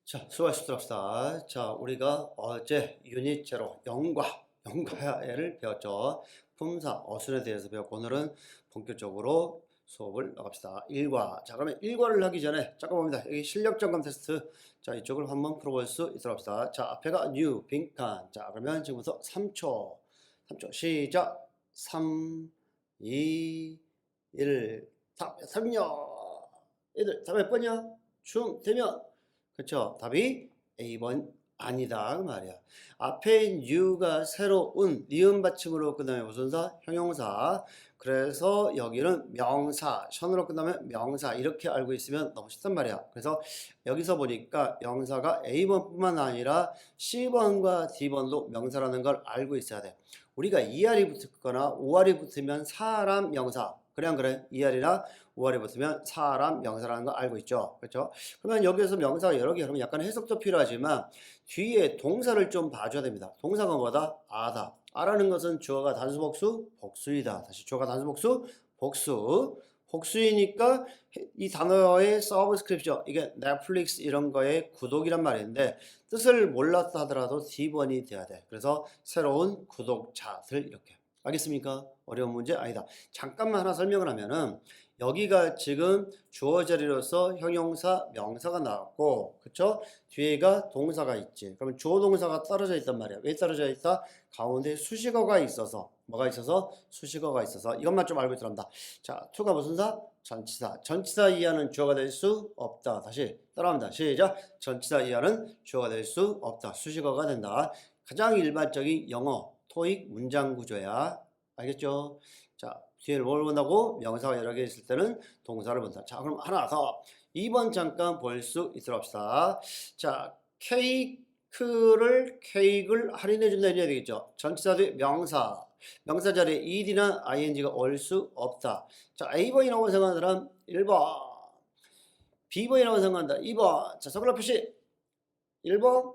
자, 수고하셨습니다. 자, 우리가 어제 유닛 제로 영과를 배웠죠. 품사, 어순에 대해서 배웠고 오늘은 본격적으로 수업을 나갑시다. 일과. 자, 그러면 일과를 하기 전에 잠깐만입니다. 여기 실력 점검 테스트. 자, 이쪽을 한번 풀어볼 수 있도록 합시다. 자, 앞에가 new, 빈칸. 자, 그러면 지금부터 3초. 3초. 시작. 3, 2, 1. 답, 3요. 얘들, 답 몇 번이야? 되면 그쵸? 답이 A번 아니다 그 말이야. 앞에 new가 새로운 니은 받침으로 끝나면 무슨 사? 형용사. 그래서 여기는 명사, 션으로 끝나면 명사 이렇게 알고 있으면 너무 쉽단 말이야. 그래서 여기서 보니까 명사가 A번뿐만 아니라 C번과 D번도 명사라는 걸 알고 있어야 돼. 우리가 ER이 붙거나 OR이 붙으면 사람 명사. 그래 안 그래? ER이나 OR이 붙으면 사람 명사라는 거 알고 있죠. 그렇죠? 그러면 여기에서 명사가 여러 개, 그러면 약간 해석도 필요하지만 뒤에 동사를 좀 봐줘야 됩니다. 동사가 뭐다? 아다. 아라는 것은 주어가 단수 복수? 복수이다. 다시 주어가 단수 복수? 복수. 복수이니까 이 단어의 서브스크립션, 이게 넷플릭스 이런 거의 구독이란 말인데 뜻을 몰랐다 하더라도 D번이 돼야 돼. 그래서 새로운 구독자들 이렇게. 알겠습니까? 어려운 문제 아니다. 잠깐만 하나 설명을 하면은 여기가 지금 주어 자리로서 형용사, 명사가 나왔고, 그쵸? 뒤에가 동사가 있지. 그러면 주어 동사가 떨어져 있단 말이야. 왜 떨어져 있다? 가운데 수식어가 있어서. 뭐가 있어서? 수식어가 있어서. 이것만 좀 알고 있더랍니다. 자, to가 무슨 사? 전치사. 전치사 이하는 주어가 될 수 없다. 다시 따라합니다. 시작. 전치사 이하는 주어가 될 수 없다. 수식어가 된다. 가장 일반적인 영어, 토익 문장 구조야. 알겠죠? 자, 뒤에 뭘 본다고? 명사가 여러 개 있을 때는 동사를 본다. 자, 그럼 하나 더. 2번 잠깐 볼 수 있도록 합시다. 자, 케이크를 할인해 준다 이래야 되겠죠. 전치사 뒤 명사. 명사 자리에 ed나 ing가 올 수 없다. 자, A번이라고 생각하는 사람 1번. B번이라고 생각한다. 2번. 자, 손가락 표시. 1번,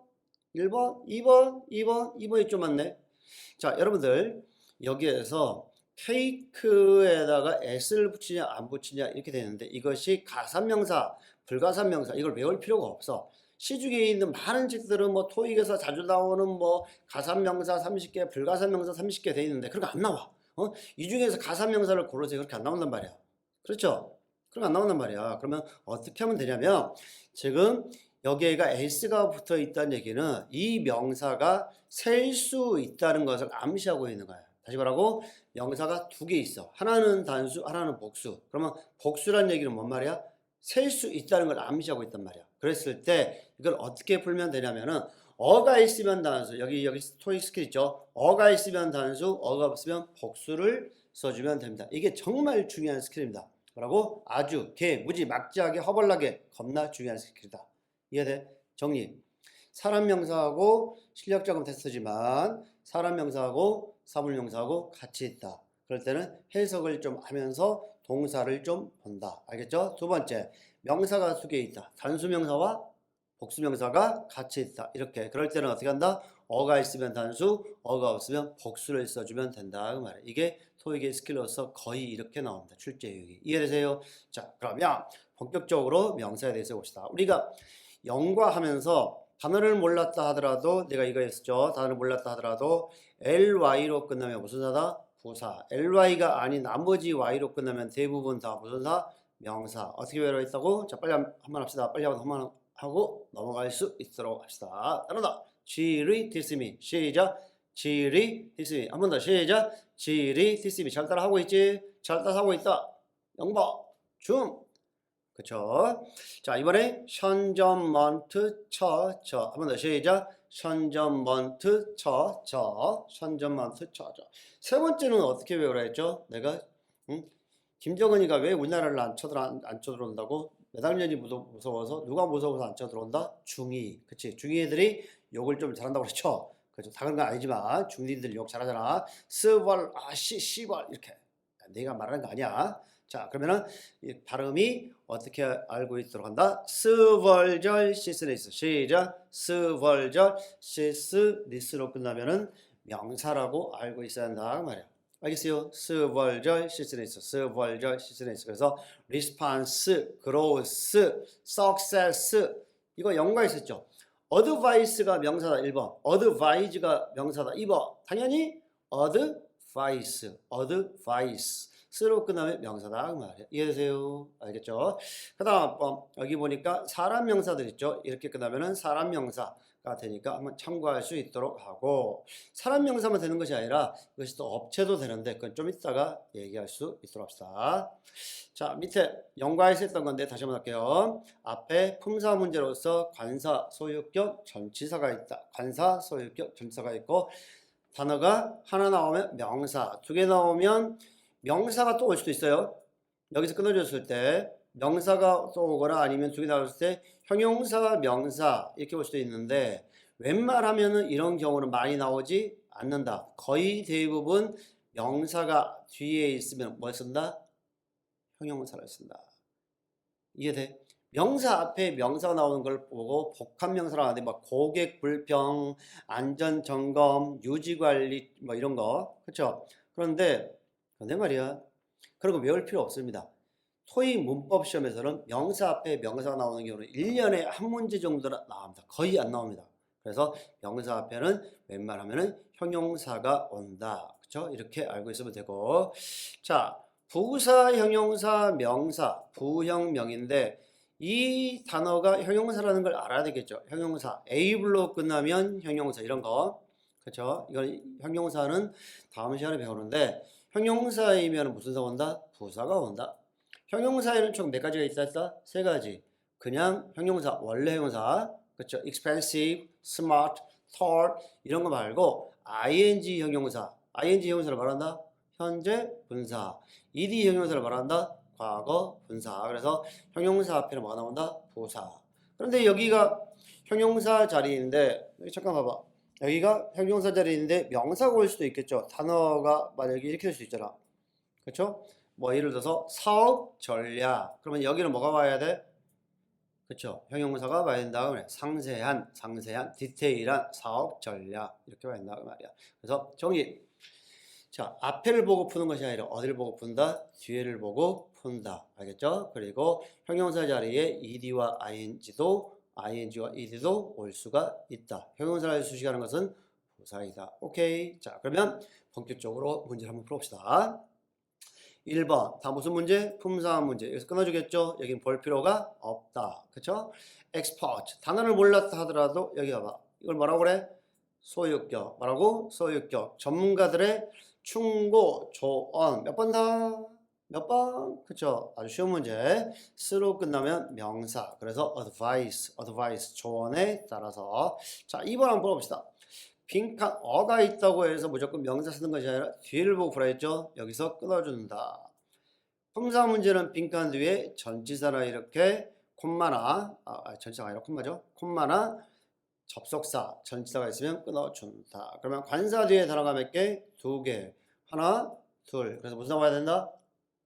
1번, 2번, 2번, 2번이 좀 많네. 자, 여러분들 여기에서 케이크에다가 s를 붙이냐 안 붙이냐 이렇게 되는데 이것이 가산명사, 불가산명사 이걸 외울 필요가 없어. 시중에 있는 많은 책들은 뭐 토익에서 자주 나오는 뭐 가산명사 30개, 불가산명사 30개 돼 있는데 그런 거 안 나와. 이 중에서 가산명사를 고르세요. 그렇게 안 나온단 말이야. 그렇죠? 그럼 안 나온단 말이야. 그러면 어떻게 하면 되냐면 지금 여기에가 s가 붙어 있다는 얘기는 이 명사가 셀 수 있다는 것을 암시하고 있는 거야. 다시 말하고 명사가 두 개 있어. 하나는 단수, 하나는 복수. 그러면 복수란 얘기는 뭔 말이야? 셀 수 있다는 걸 암시하고 있단 말이야. 그랬을 때 이걸 어떻게 풀면 되냐면은 어가 있으면 단수, 여기 토익 스킬 있죠? 어가 있으면 단수, 어가 없으면 복수를 써주면 됩니다. 이게 정말 중요한 스킬입니다. 뭐라고? 아주 무지 막지하게 허벌나게 겁나 중요한 스킬이다. 이해돼? 정리. 사람 명사하고 실력 적응 테스트지만 사람 명사하고 사물 명사하고 같이 있다. 그럴 때는 해석을 좀 하면서 동사를 좀 본다. 알겠죠? 두 번째, 명사가 두 개 있다. 단수 명사와 복수 명사가 같이 있다. 이렇게. 그럴 때는 어떻게 한다? 어가 있으면 단수, 어가 없으면 복수를 써주면 된다. 그 말이야. 이게 토익의 스킬로서 거의 이렇게 나옵니다. 출제 유형이. 이해되세요? 자, 그러면 본격적으로 명사에 대해서 봅시다. 우리가 영과하면서 단어를 몰랐다 하더라도 내가 이거 했었죠. 단어를 몰랐다 하더라도 ly로 끝나면 무슨 사다? 부사. ly가 아닌 나머지 y로 끝나면 대부분 다 무슨 사? 명사. 어떻게 외워있다고? 자, 빨리 한번 합시다. 빨리 한번 하고 넘어갈 수 있도록 합시다. 따라다. 지리 디스미. 시작. 지리 디스미. 한 번 더 시작. 지리 디스미. 잘 따라하고 있지? 잘 따라하고 있다. 영버. 중. 그쵸? 자, 이번에 션전먼트 한 번 더 시작. 션전먼트 션전먼트 세 번째는 어떻게 외우라 했죠? 내가 김정은이가 왜 우리나라를 안 쳐들어온다고? 매달년이 무서워서 누가 무서워서 안 쳐들어온다? 중이. 그치? 중이 애들이 욕을 좀 잘한다고 그랬죠? 그죠? 다 그런 건 아니지만 중리들 욕 잘하잖아. 스벌 씨벌 이렇게. 내가 말하는 거 아니야. 자, 그러면은 이 발음이 어떻게 알고 있도록 한다? 스벌절 시스니스. 시작. 스벌절 시스니스로 끝나면은 명사라고 알고 있어야 한다 그 말이야. 알겠어요? 스벌절 시스니스. 스벌절 시스니스. 그래서 리스판스, 그로스, 석세스 이거 연관 있었죠. advice가 명사다 1번. advise가 명사다 2번. 당연히 advice로 끝나면 명사다 그 말이에요. 이해되세요? 알겠죠? 그 다음 여기 보니까 사람 명사들 있죠. 이렇게 끝나면은 사람 명사가 되니까 한번 참고할 수 있도록 하고, 사람 명사만 되는 것이 아니라 이것이 또 업체도 되는데 그건 좀 이따가 얘기할 수 있도록 합시다. 자, 밑에 연관에서 했던 건데 다시 한번 할게요. 앞에 품사 문제로서 관사, 소유격, 전치사가 있다. 관사, 소유격, 전치사가 있고, 단어가 하나 나오면 명사, 두 개 나오면 명사가 또 올 수도 있어요. 여기서 끊어졌을 때 명사가 또 오거나 아니면 두 개 나왔을 때 형용사, 명사 이렇게 올 수도 있는데, 웬만하면은 이런 경우는 많이 나오지 않는다. 거의 대부분 명사가 뒤에 있으면 뭘 쓴다? 형용사를 쓴다. 이해돼? 명사 앞에 명사가 나오는 걸 보고 복합명사라고 하는데 막 고객 불평, 안전 점검, 유지 관리 뭐 이런 거. 그렇죠? 그런데 말이야. 그런 거 외울 필요 없습니다. 토익 문법 시험에서는 명사 앞에 명사가 나오는 경우는 1년에 한 문제 정도는 나옵니다. 거의 안 나옵니다. 그래서 명사 앞에는 웬만하면은 형용사가 온다. 그렇죠? 이렇게 알고 있으면 되고. 자, 부사, 형용사, 명사, 부형명인데 이 단어가 형용사라는 걸 알아야 되겠죠. 형용사, ab로 끝나면 형용사 이런 거. 그렇죠? 이건 형용사는 다음 시간에 배우는데, 형용사이면 무슨 사가 온다? 부사가 온다. 형용사에는 총 몇 가지가 있었다? 세 가지. 그냥 형용사, 원래 형용사, 그렇죠? expensive, smart, tall 이런 거 말고 ing 형용사, ing 형용사를 말한다? 현재 분사. ed 형용사를 말한다? 과거 분사. 그래서 형용사 앞에는 뭐가 나온다? 부사. 그런데 여기가 형용사 자리인데, 여기 잠깐 봐봐. 여기가 형용사 자리인데 명사가 올 수도 있겠죠. 단어가 만약에 이렇게 될 수 있잖아. 그렇죠? 뭐 예를 들어서 사업 전략. 그러면 여기는 뭐가 와야 돼? 그렇죠? 형용사가 와야 된다. 그래. 상세한, 디테일한 사업 전략 이렇게 와야 된다 그 말이야. 그래서 정의. 자, 앞에를 보고 푸는 것이 아니라 어디를 보고 푼다? 뒤에를 보고 푼다. 알겠죠? 그리고 형용사 자리에 ed와 ing와 ed도 올 수가 있다. 형용사를 수식하는 것은 부사이다. 오케이. 자, 그러면 본격적으로 문제를 한번 풀어봅시다. 1번. 다 무슨 문제? 품사 문제. 여기서 끊어주겠죠? 여긴 볼 필요가 없다. 그쵸? export. 단어를 몰랐다 하더라도 여기 봐봐. 이걸 뭐라고 그래? 소유격. 뭐라고? 소유격. 전문가들의 충고, 조언. 몇 번 다? 몇 번? 그쵸? 아주 쉬운 문제. 스로 끝나면 명사. 그래서 advice. 조언에 따라서. 자, 2번 한번 풀어봅시다. 빈칸 어가 있다고 해서 무조건 명사 쓰는 것이 아니라 뒤를 보고 풀어야 했죠. 여기서 끊어준다. 품사 문제는 빈칸 뒤에 전치사나 이렇게 콤마나 전치사가 아니라 콤마죠. 콤마나 접속사 전치사가 있으면 끊어준다. 그러면 관사 뒤에 단어가 몇 개? 두 개. 하나, 둘. 그래서 무슨 나와야 된다?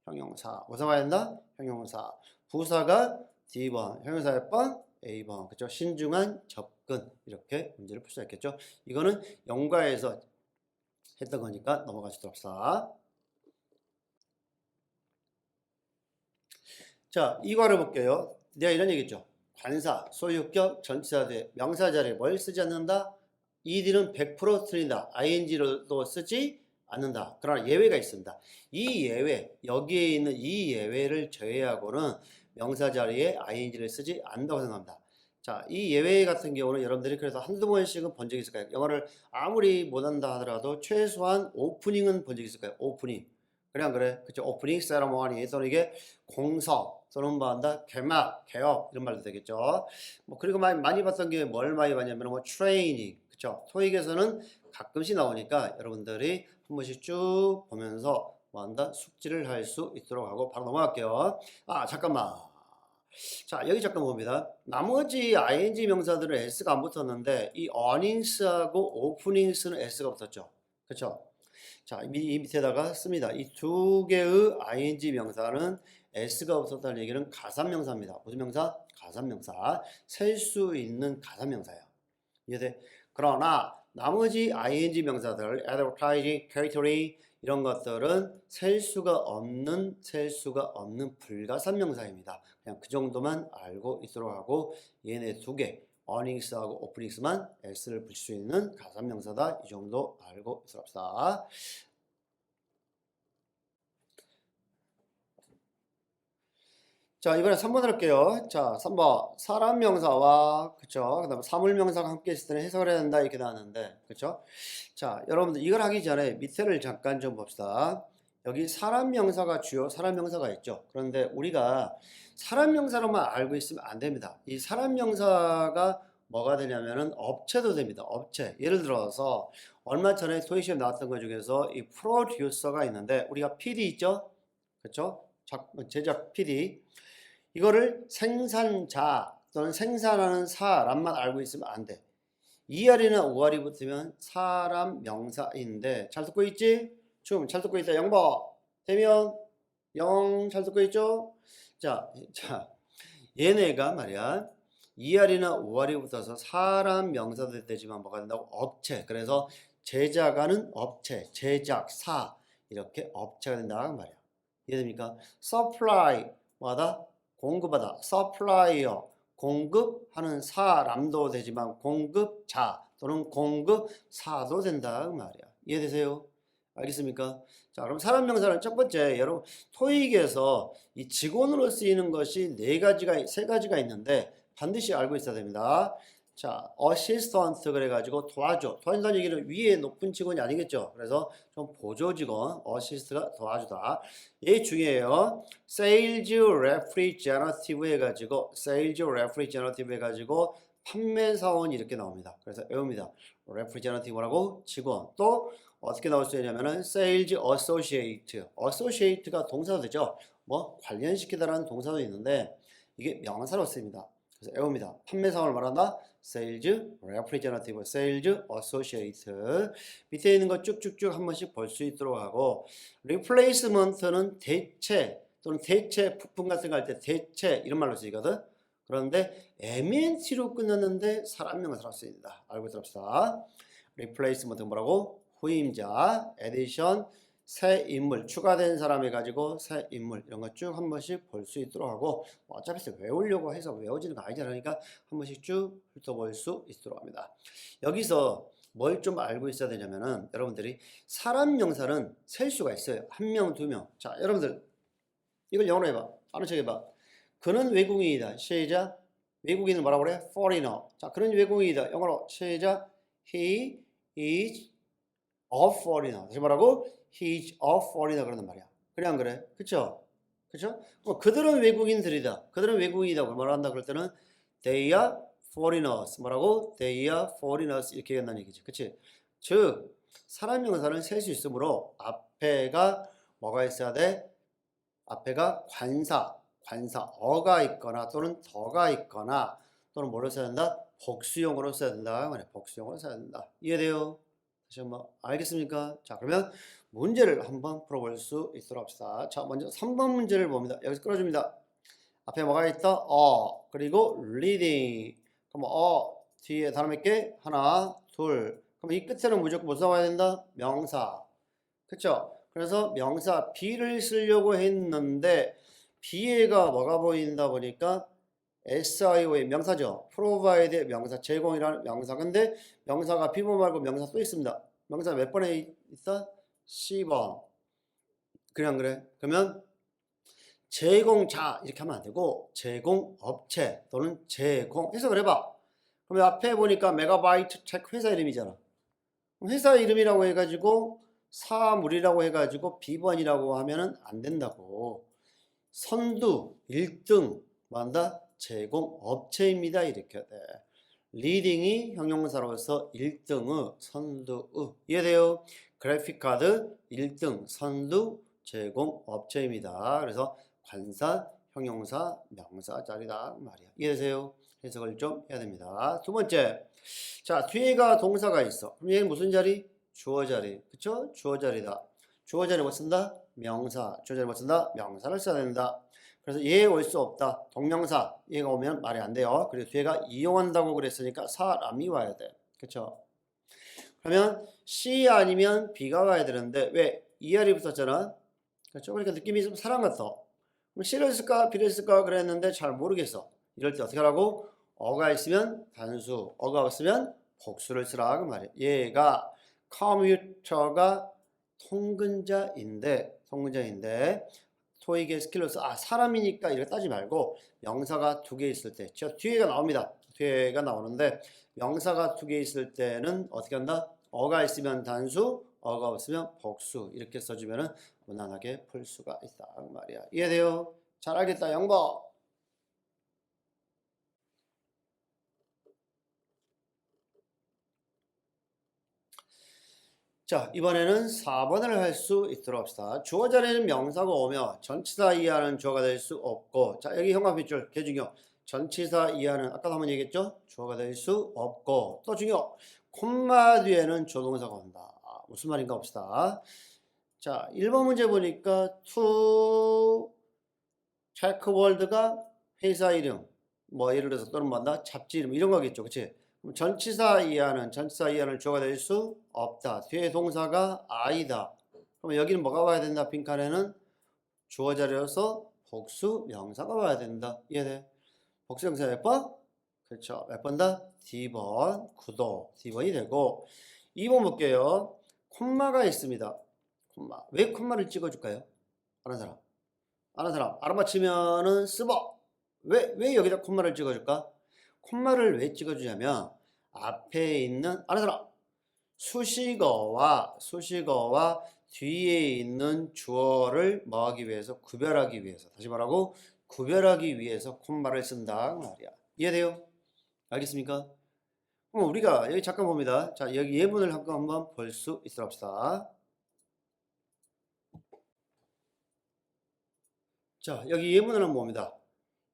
형용사. 무슨 나와야 된다? 형용사. 부사가 D번, 형용사 몇 번? A번. 그죠? 신중한 접근. 이렇게 문제를 풀 수 있겠죠. 이거는 영과에서 했던 거니까 넘어갈 수 없어. 자, 이과를 볼게요. 내가 이런 얘기 했죠. 관사, 소유격, 전치사 뒤에 명사 자리에 뭘 쓰지 않는다? ed는 100% 틀린다. ing로도 쓰지 않는다. 그러나 예외가 있습니다. 이 예외, 여기에 있는 이 예외를 제외하고는 명사 자리에 ing를 쓰지 않는다고 생각합니다. 자, 이 예외 같은 경우는 여러분들이 그래서 한두 번씩은 본 적이 있을 거예요. 영어를 아무리 못한다 하더라도 최소한 오프닝은 본 적이 있을 거예요. 오프닝. 그래 안 그래? 그쵸? 오프닝 세러머니 또는 이게 공서 또는 뭐 한다? 개막, 개업 이런 말도 되겠죠. 뭐 그리고 많이 봤던 게 뭘 많이 봤냐면 뭐 트레이닝. 그쵸? 토익에서는 가끔씩 나오니까 여러분들이 한 번씩 쭉 보면서 뭐 한다? 숙지를 할 수 있도록 하고 바로 넘어갈게요. 아, 잠깐만. 자, 여기 잠깐 봅니다. 나머지 ing 명사들은 s가 안 붙었는데 이 earnings하고 openings는 s가 붙었죠. 그쵸? 자, 이 밑에다가 씁니다. 이 두 개의 ing 명사는 s가 붙었다는 얘기는 가산명사입니다. 무슨 명사? 가산명사. 셀 수 있는 가산명사예요. 이해돼? 그러나 나머지 ing 명사들 advertising, catering 이런 것들은 셀 수가 없는 불가산명사입니다. 그냥 그 정도만 알고 있도록 하고 얘네 두 개 earnings하고 openings만 s를 붙일 수 있는 가산명사다. 이 정도 알고 있도록 합시다. 자, 이번에 3번 할게요. 자, 3번. 사람 명사와, 그쵸? 그 다음에 사물 명사가 함께 있을 때는 해석을 해야 된다. 이렇게 나왔는데, 그쵸? 자, 여러분들 이걸 하기 전에 밑에를 잠깐 좀 봅시다. 여기 사람 명사가 주요 사람 명사가 있죠. 그런데 우리가 사람 명사로만 알고 있으면 안 됩니다. 이 사람 명사가 뭐가 되냐면은 업체도 됩니다. 업체. 예를 들어서 얼마 전에 토익 시험에 나왔던 것 중에서 이 프로듀서가 있는데 우리가 PD 있죠? 그쵸? 제작 PD. 이거를 생산자 또는 생산하는 사람만 알고 있으면 안 돼. ER이나 OR이 붙으면 사람 명사인데 잘 듣고 있지? 좀 잘 듣고 있다. 0번 되면 0 잘 듣고 있죠? 자, 얘네가 말이야 ER이나 OR이 붙어서 사람 명사도 되지만 뭐가 된다고? 업체. 그래서 제작하는 업체, 제작사 이렇게 업체가 된다 말이야. 이해됩니까? supply 뭐다? 공급하다. supplier 공급하는 사람도 되지만 공급자 또는 공급사도 된다 그 말이야. 이해되세요? 알겠습니까? 자, 그럼 사람 명사는 첫 번째 여러분 토익에서 이 직원으로 쓰이는 것이 세 가지가 있는데 반드시 알고 있어야 됩니다. 자, 어시스턴트 그래가지고 도와준다는 얘기는 위에 높은 직원이 아니겠죠. 그래서 좀 보조 직원, 어시스트가 도와주다. 얘 중요해요. 세일즈 레프리제너티브 해가지고 판매사원 이렇게 나옵니다. 그래서 외웁니다. 레프리제너티브라고 직원. 또 어떻게 나올 수 있냐면은 세일즈 어소시에이트가 동사도 되죠. 뭐 관련시키다라는 동사도 있는데 이게 명사로 쓰입니다. 그래서 외웁니다. 판매사원을 말한다. 세일즈 레프리제너티브, 세일즈 어소시에이트. 밑에 있는 거 쭉쭉쭉 한 번씩 볼 수 있도록 하고 리플레이스먼트는 대체 또는 대체 부품 같은 거 할 때 대체 이런 말로 쓰이거든. 그런데 MNT로 끝났는데 사람 명사로 쓰인다. 알고 들읍시다. 리플레이스먼트 뭐라고? 후임자, 에디션, 새 인물, 추가된 사람 해가지고 새 인물 이런 거 쭉 한 번씩 볼 수 있도록 하고 어차피 외우려고 해서 외워지는 거 아니잖아. 그러니까 한 번씩 쭉 훑어볼 수 있도록 합니다. 여기서 뭘 좀 알고 있어야 되냐면은 여러분들이 사람 명사는 셀 수가 있어요. 한 명, 두 명. 자, 여러분들 이걸 영어로 해봐. 아는 척 해봐. 그는 외국인이다. 시작. 외국인을 뭐라고 그래? foreigner. 자, 그는 외국인이다. 영어로 시작. He is a foreigner. 다시 뭐라고? He is a foreigner 그런단 말이야. 그래 안 그래? 그쵸? 그쵸? 그들은 외국인들이다. 그들은 외국인이다. 뭐라 한다 그럴 때는 they are foreigners. 뭐라고? they are foreigners 이렇게 얘기한다는 얘기지. 그치? 즉 사람 명사는 셀 수 있으므로 앞에가 뭐가 있어야 돼? 앞에가 관사어가 있거나 또는 더가 있거나 또는 뭐로 써야 된다? 복수형으로 써야 된다. 복수형으로 써야 된다. 이해돼요? 다시 한번 알겠습니까? 자, 그러면 문제를 한번 풀어볼 수 있도록 합시다. 자, 먼저 3번 문제를 봅니다. 여기서 끌어줍니다. 앞에 뭐가 있다? 그리고 reading. 그럼 뒤에 단어 몇 개? 하나, 둘. 그럼 이 끝에는 무조건 뭐 써야 된다? 명사. 그쵸? 그래서 명사 be를 쓰려고 했는데 be가 뭐가 보인다 보니까 SIO의 명사죠. provide 명사, 제공이라는 명사. 근데 명사가 비보 말고 명사 또 있습니다. 명사 몇 번에 있어? C번. 그래 안 그래? 그러면 제공자 이렇게 하면 안 되고 제공업체 또는 제공 해석을 해봐. 그러면 앞에 보니까 메가바이트 책 회사 이름이잖아. 회사 이름이라고 해가지고 사물이라고 해가지고 비번이라고 하면은 안 된다고. 선두 1등 뭐한다? 제공업체입니다. 이렇게 돼. 리딩이 형용사로서 1등의 선두의 이해돼요? 그래픽카드 1등 선두 제공업체입니다. 그래서 관사 형용사 명사 자리다 말이야. 이해되세요? 해석을 좀 해야 됩니다. 두 번째, 자 뒤에가 동사가 있어. 그럼 얘는 무슨 자리? 주어 자리. 그쵸? 주어 자리다. 주어 자리 뭐 쓴다? 명사. 주어 자리 뭐 쓴다? 명사를 써야 된다. 그래서 얘 올 수 없다. 동명사. 얘가 오면 말이 안 돼요. 그리고 뒤에가 이용한다고 그랬으니까 사람이 와야 돼. 그쵸? 그러면 C 아니면 B가 와야 되는데 왜? ER이 붙었잖아. 그렇죠? 그러니까 느낌이 좀 사람 같아. 그럼 C를 쓸까 B를 쓸까 그랬는데 잘 모르겠어. 이럴 때 어떻게 하라고? 어가 있으면 단수, 어가 없으면 복수를 쓰라 그 말이야. 얘가 컴퓨터가 통근자인데 토익의 스킬로서 사람이니까 이렇게 따지 말고 명사가 두 개 있을 때 저 뒤에가 나옵니다. 뒤에가 나오는데 명사가 두 개 있을 때는 어떻게 한다? 어가 있으면 단수, 어가 없으면 복수 이렇게 써주면은 무난하게 풀 수가 있다 그 말이야. 이해돼요? 잘 알겠다 영버. 자, 이번에는 4번을 할 수 있도록 합시다. 주어 자리에는 명사가 오며 전치사 이하는 주어가 될 수 없고, 자, 여기 형광 빗줄 개중요. 전치사 이하는 아까도 한번 얘기했죠? 주어가 될 수 없고, 또 중요. 콤마 뒤에는 조동사가 온다. 무슨 말인가 봅시다. 자, 1번 문제 보니까 to check world가 회사 이름, 뭐 예를 들어서 또는 뭐다 잡지 이름 이런 거겠죠, 그렇지? 그럼 전치사 이하는 주어가 될 수 없다. 뒤에 동사가 아이다. 그럼 여기는 뭐가 와야 된다? 빈칸에는 주어 자리여서 복수 명사가 와야 된다. 이해돼? 복수 명사 몇 번? 그렇죠. 몇 번 다? D번, 구도 D번이 되고 2번 볼게요. 콤마가 있습니다. 콤마. 왜 콤마를 찍어줄까요? 아는 사람. 아는 사람. 알아맞히면은 쓰버. 왜 여기다 콤마를 찍어줄까? 콤마를 왜 찍어주냐면 앞에 있는 아는 사람. 수식어와 뒤에 있는 주어를 뭐하기 위해서 구별하기 위해서 다시 말하고 구별하기 위해서 콤마를 쓴다 말이야. 이해돼요? 알겠습니까? 그럼 우리가 여기 잠깐 봅니다. 자, 여기 예문을 한번 볼 수 있도록 합시다. 자, 여기 예문은 뭡니다.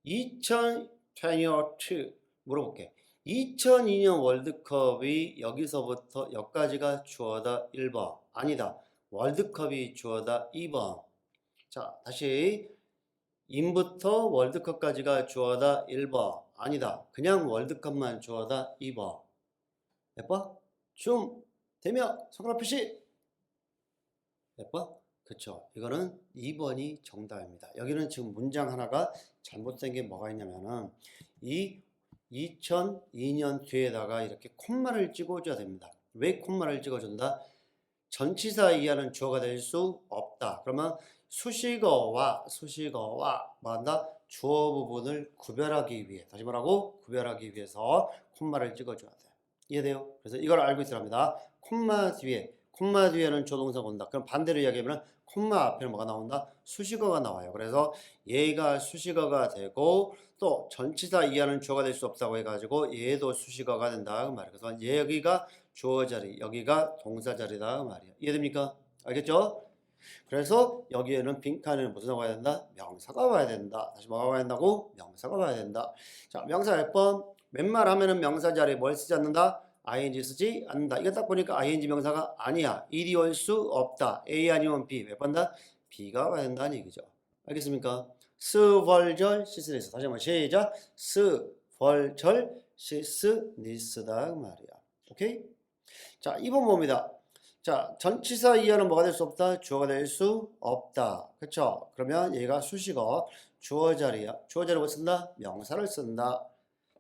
2022 물어볼게. 2002년 월드컵이 여기서부터 여기까지가 주어다 1번. 아니다. 월드컵이 주어다 2번. 자, 다시 인부터 월드컵까지가 주어다 1번. 아니다. 그냥 월드컵만 주어다 2번. 몇 번? 좀 되면 손가락 표시. 몇 번? 그쵸. 이거는 2번이 정답입니다. 여기는 지금 문장 하나가 잘못된 게 뭐가 있냐면은 이 2002년 뒤에다가 이렇게 콤마를 찍어줘야 됩니다. 왜 콤마를 찍어준다? 전치사 이하는 주어가 될 수 없다. 그러면 수식어와 뭐한다? 주어 부분을 구별하기 위해 다시 말하고 구별하기 위해서 콤마를 찍어줘야 돼. 이해돼요? 그래서 이걸 알고 있어야 합니다. 콤마 뒤에는 조동사가 온다. 그럼 반대로 이야기하면 콤마 앞에는 뭐가 나온다? 수식어가 나와요. 그래서 얘가 수식어가 되고 또 전치사 이하는 주어가 될 수 없다고 해가지고 얘도 수식어가 된다 그 말이에요. 그래서 여기가 주어 자리, 여기가 동사 자리다 그 말이에요. 이해됩니까? 알겠죠? 그래서 여기에는 빈칸에는 무슨 와야 된다? 명사가 와야 된다. 다시 뭐가 와야 된다고? 명사가 와야 된다. 자, 명사 몇 번? 웬만 하면은 명사 자리에 뭘 쓰지 않는다? ing 쓰지 않는다. 이거 딱 보니까 ing 명사가 아니야. 일이 올 수 없다. A 아니면 B. 몇 번 다? B가 와야 된다는 얘기죠. 알겠습니까? 스벌절 시스니스. 다시 한번 시작. 스벌절 시스니스다 그 말이야. 오케이? 자, 2번 봅니다. 자, 전치사 이하는 뭐가 될 수 없다? 주어가 될 수 없다. 그쵸? 그러면 얘가 수식어, 주어 자리야. 주어 자리를 쓴다? 명사를 쓴다.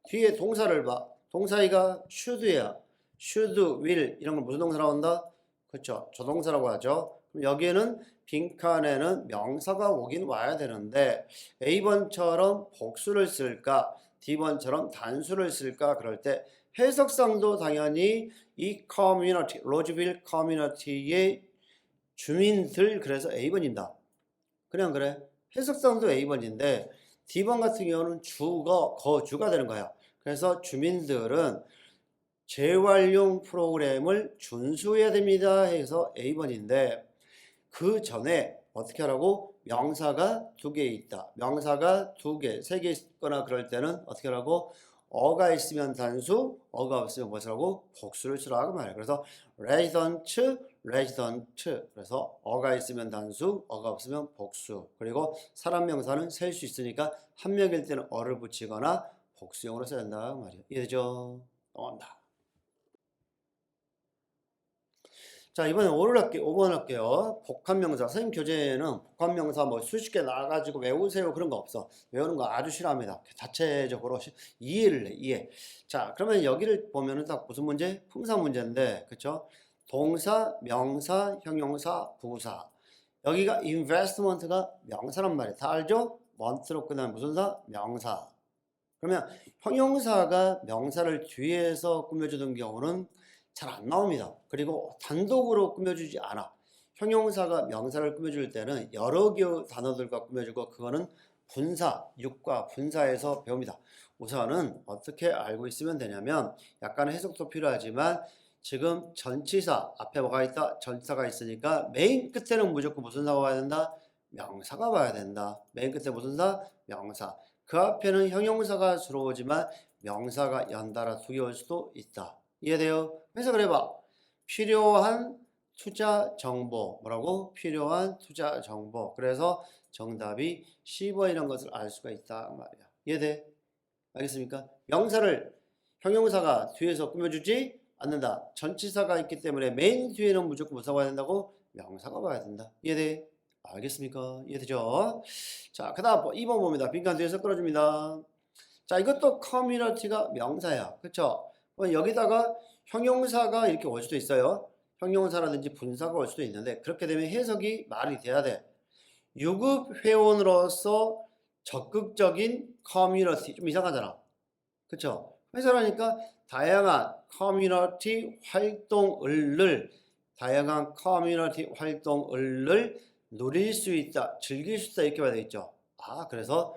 뒤에 동사를 봐. 동사이가 should야. should, will 이런 건 무슨 동사 나온다? 그쵸? 조동사라고 하죠. 그럼 여기에는 빈칸에는 명사가 오긴 와야 되는데 A번처럼 복수를 쓸까? D번처럼 단수를 쓸까? 그럴 때 해석상도 당연히 이 커뮤니티, 로즈빌 커뮤니티의 주민들 그래서 A번이다. 그냥 그래. 해석상도 A번인데 D번 같은 경우는 거주가 되는 거야. 그래서 주민들은 재활용 프로그램을 준수해야 됩니다 해서 A번인데 그 전에 어떻게 하라고? 명사가 두 개 있다. 명사가 두 개, 세 개 있거나 그럴 때는 어떻게 하라고? 어가 있으면 단수, 어가 없으면 무엇을 하고? 복수를 쓰라고 말해요. 그래서 resident. 그래서 어가 있으면 단수, 어가 없으면 복수. 그리고 사람 명사는 셀 수 있으니까 한 명일 때는 어를 붙이거나 복수형으로 써야 된다 말이에요. 이해되죠? 넘어간다. 자, 이번에 5를 할게요. 5번 할게요. 복합명사. 선생님 교재에는 복합명사 뭐 수십 개 나와가지고 외우세요. 그런 거 없어. 외우는 거 아주 싫어합니다. 자체적으로 이해를 해, 이해. 자, 그러면 여기를 보면은 딱 무슨 문제? 품사 문제인데, 그쵸? 동사, 명사, 형용사, 부사. 여기가 investment가 명사란 말이에요. 다 알죠? month로 끝나는 무슨 사? 명사. 그러면 형용사가 명사를 뒤에서 꾸며주는 경우는 잘 안 나옵니다. 그리고 단독으로 꾸며주지 않아. 형용사가 명사를 꾸며줄 때는 여러 개의 단어들과 꾸며주고 그거는 분사, 육과 분사에서 배웁니다. 우선은 어떻게 알고 있으면 되냐면 약간의 해석도 필요하지만 지금 전치사 앞에 뭐가 있다? 전치사가 있으니까 맨 끝에는 무조건 무슨 사가 와야 된다? 명사가 와야 된다. 맨 끝에 무슨 사? 명사. 그 앞에는 형용사가 들어오지만 명사가 연달아 두 개 올 수도 있다. 이해돼요? 해석을 해봐. 필요한 투자 정보. 뭐라고? 필요한 투자 정보. 그래서 정답이 10번이라는 것을 알 수가 있다 말이야. 이해돼? 알겠습니까? 명사를 형용사가 뒤에서 꾸며주지 않는다. 전치사가 있기 때문에 맨 뒤에는 무조건 뭐가 와야 된다고? 명사가 와야 된다. 이해돼? 알겠습니까? 이해되죠? 자, 그 다음 2번 봅니다. 빈칸 뒤에서 끌어줍니다. 자, 이것도 커뮤니티가 명사야. 그쵸? 여기다가 형용사가 이렇게 올 수도 있어요. 형용사라든지 분사가 올 수도 있는데 그렇게 되면 해석이 말이 돼야 돼. 유급 회원으로서 적극적인 커뮤니티. 좀 이상하잖아. 그쵸? 회사라니까 다양한 커뮤니티 활동을 누릴 수 있다, 즐길 수 있다 이렇게 봐야 되겠죠. 아, 그래서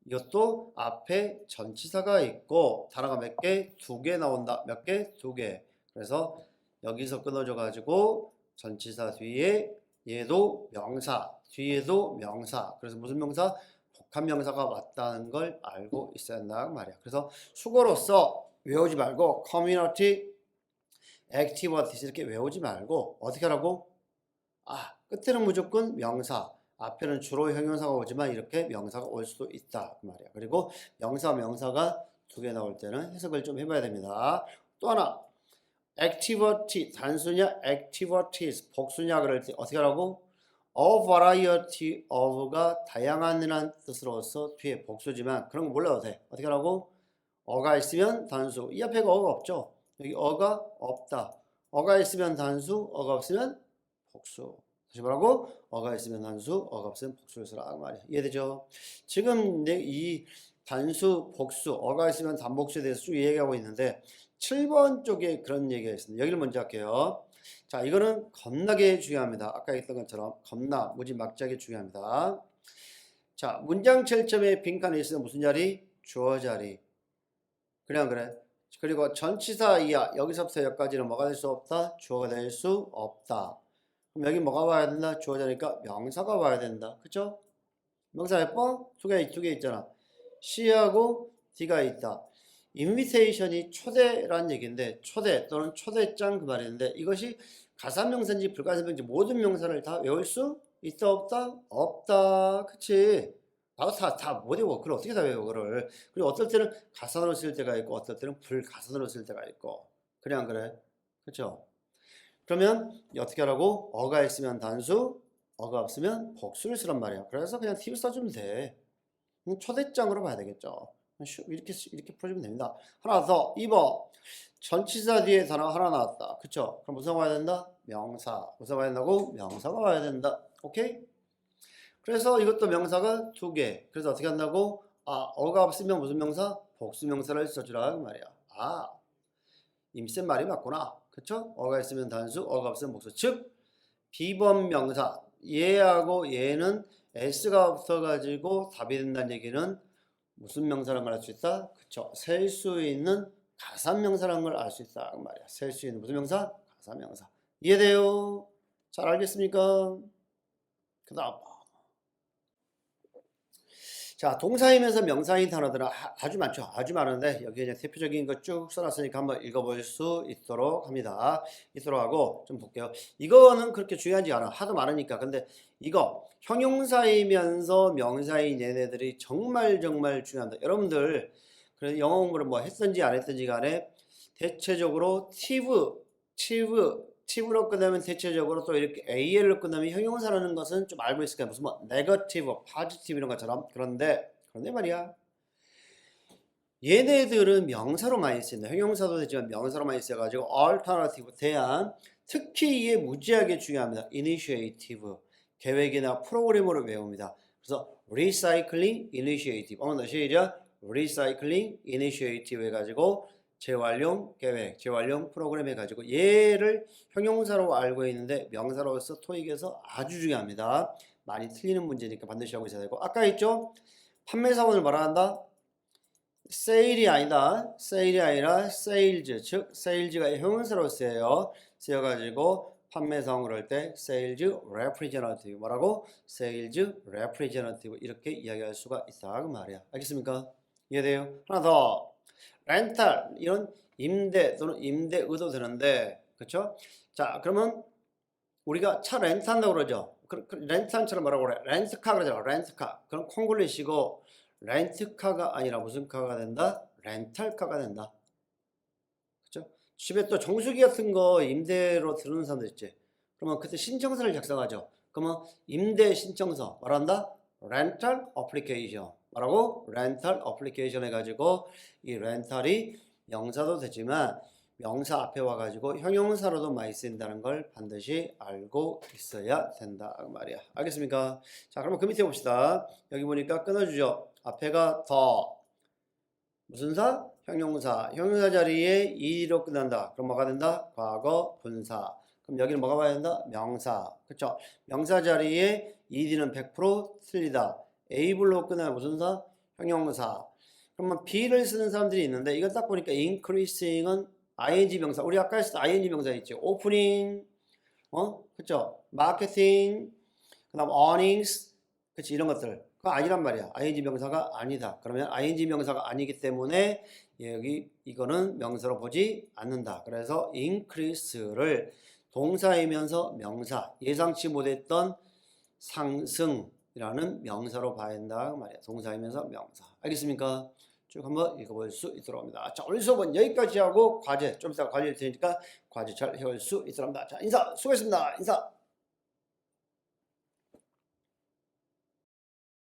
이것도 앞에 전치사가 있고 단어가 몇 개? 두 개 나온다. 몇 개? 두 개. 그래서 여기서 끊어져 가지고 전치사 뒤에 얘도 명사, 뒤에도 명사. 그래서 무슨 명사? 복합명사가 맞다는 걸 알고 있어야 한다 말이야. 그래서 수고로서 외우지 말고 커뮤니티 액티비티스 이렇게 외우지 말고 어떻게 하라고? 아, 끝에는 무조건 명사, 앞에는 주로 형용사가 오지만 이렇게 명사가 올 수도 있다 그 말이야. 그리고 명사가 두 개 나올 때는 해석을 좀 해봐야 됩니다. 또 하나, activity 단수냐 activities 복수냐 그럴 때 어떻게 하라고? A variety of가 다양한이라는 뜻으로서 뒤에 복수지만 그런 거 몰라도 돼. 어떻게 하라고? 어가 있으면 단수. 이 앞에가 어가 없죠. 여기 어가 없다. 어가 있으면 단수, 어가 없으면 복수. 다시 뭐라고? 어가 있으면 단수, 어가 없으면 복수를 쓰라 말이야. 이해되죠? 지금 이 단수, 복수, 어가 있으면 단복수에 대해서 쭉 얘기하고 있는데 7번 쪽에 그런 얘기가 있습니다. 여기를 먼저 할게요. 자, 이거는 겁나게 중요합니다. 아까 했던 것처럼 겁나 무지막지하게 중요합니다. 자, 문장 첼점에 빈칸에 있으면 무슨 자리? 주어 자리. 그냥 그래. 그리고 전치사 이하 여기서부터 여기까지는 뭐가 될 수 없다? 주어가 될 수 없다. 그럼 여기 뭐가 와야 된다? 주어 자리니까 명사가 와야 된다. 그쵸? 명사 몇 번? 두 개 있잖아. C하고 D가 있다. 인비테이션이 초대라는 얘기인데 초대 또는 초대장 그 말인데 이것이 가사명사인지 불가사명사인지 모든 명사를 다 외울 수 있다 없다? 없다. 그치? 다 못 외워. 그걸 어떻게 다 외워 그걸. 그리고 어떨 때는 가사로 쓸 때가 있고 어떨 때는 불가사로 쓸 때가 있고 그래 안 그래? 그쵸? 그러면 어떻게 하라고? 어가 있으면 단수, 어가 없으면 복수를 쓰란 말이야. 그래서 그냥 팁 써주면 돼. 초대장으로 봐야 되겠죠. 이렇게 풀어주면 됩니다. 하나 더, 2번. 전치사 뒤에 단어가 하나 나왔다. 그쵸? 그럼 무슨 와야 된다? 명사. 무슨 와야 된다고? 명사가 와야 된다. 오케이? 그래서 이것도 명사가 두 개. 그래서 어떻게 한다고? 아, 어가 없으면 무슨 명사? 복수 명사를 써주라 그 말이야. 아, 임센 말이 맞구나. 그쵸? 어가 있으면 단수, 어가 없으면 복수. 즉, 비번 명사. 얘하고 얘는 s가 없어가지고 답이 된다는 얘기는 무슨 명사라는 걸 알 수 있다? 그쵸? 셀 수 있는 가산명사라는 걸 알 수 있다. 그 말이야. 셀 수 있는 무슨 명사? 가산명사. 이해돼요? 잘 알겠습니까? 그 다음. 자, 동사이면서 명사인 단어들은 아주 많죠. 아주 많은데 여기 이제 대표적인 거 쭉 써놨으니까 한번 읽어볼 수 있도록 합니다. 있도록 하고 좀 볼게요. 이거는 그렇게 중요하지 않아. 하도 많으니까. 근데 이거 형용사이면서 명사인 얘네들이 정말 중요합니다. 여러분들 그래서 영어 공부를 뭐 했든지 안 했든지 간에 대체적으로 tiv, 티브로 끝나면 대체적으로 또 이렇게 AL로 끝나면 형용사라는 것은 좀 알고 있을 거야. 무슨 뭐 네거티브, 포지티브 이런 것처럼. 그런데 말이야. 얘네들은 명사로 많이 쓰인다. 형용사도 되지만 명사로 많이 써가지고 alternative, 대안. 특히 이게 무지하게 중요합니다. initiative, 계획이나 프로그램으로 외웁니다. 그래서 recycling initiative. 시작. recycling initiative 해가지고 재활용 계획, 재활용 프로그램 해가지고 얘를 형용사로 알고 있는데 명사로서 토익에서 아주 중요합니다. 많이 틀리는 문제니까 반드시 하고 있어야 되고, 아까 했죠? 판매사원을 뭐라 한다? 세일이 아니다. 세일이 아니라 세일즈, 즉 세일즈가 형용사로 쓰여가지고 판매사원 그럴 때 세일즈 레프리제너티브, 뭐라고? 세일즈 레프리제너티브 이렇게 이야기할 수가 있다 그 말이야. 알겠습니까? 이해돼요? 하나 더. 렌탈, 이런 임대 또는 임대의도 되는데, 그렇죠? 자, 그러면 우리가 차 렌트한다고 그러죠. 렌트한처럼 뭐라고 그래? 렌트카 그러잖아. 렌트카. 그럼 콩 굴리시고 렌트카가 아니라 무슨 카가 된다? 렌탈카가 된다. 그렇죠? 집에 또 정수기 같은 거 임대로 들어오는 사람들 있지. 그러면 그때 신청서를 작성하죠. 그러면 임대 신청서 말한다? 렌탈 어플리케이션. 뭐라고? 렌탈 어플리케이션 해가지고 이 렌탈이 명사도 되지만 명사 앞에 와가지고 형용사로도 많이 쓰인다는 걸 반드시 알고 있어야 된다 그 말이야. 알겠습니까? 자, 그러면 그 밑에 봅시다. 여기 보니까 끊어주죠. 앞에가 더 무슨 사? 형용사. 형용사 자리에 이로 끝난다. 그럼 뭐가 된다? 과거 분사. 그럼 여기는 뭐가 봐야 된다? 명사. 그쵸? 명사 자리에 ed는 100% 틀리다. ab로 끝나는 무슨 사? 형용사. 그러면 be를 쓰는 사람들이 있는데 이건 딱 보니까 increasing은 ing 명사. 우리 아까 했을 때 ing 명사 있지. opening, 그쵸? marketing, 그 다음 earnings, 그치? 이런 것들. 그거 아니란 말이야. ing 명사가 아니다. 그러면 ing 명사가 아니기 때문에 여기 이거는 명사로 보지 않는다. 그래서 increase를 동사이면서 명사, 예상치 못했던 상승이라는 명사로 봐야 한다 그 말이야. 동사이면서 명사. 알겠습니까? 쭉 한번 읽어볼 수 있도록 합니다. 자, 오늘 수업은 여기까지 하고 과제 좀 이따가 과제를 드리니까 과제 잘 해올 수 있도록 합니다. 자, 인사 수고했습니다. 인사.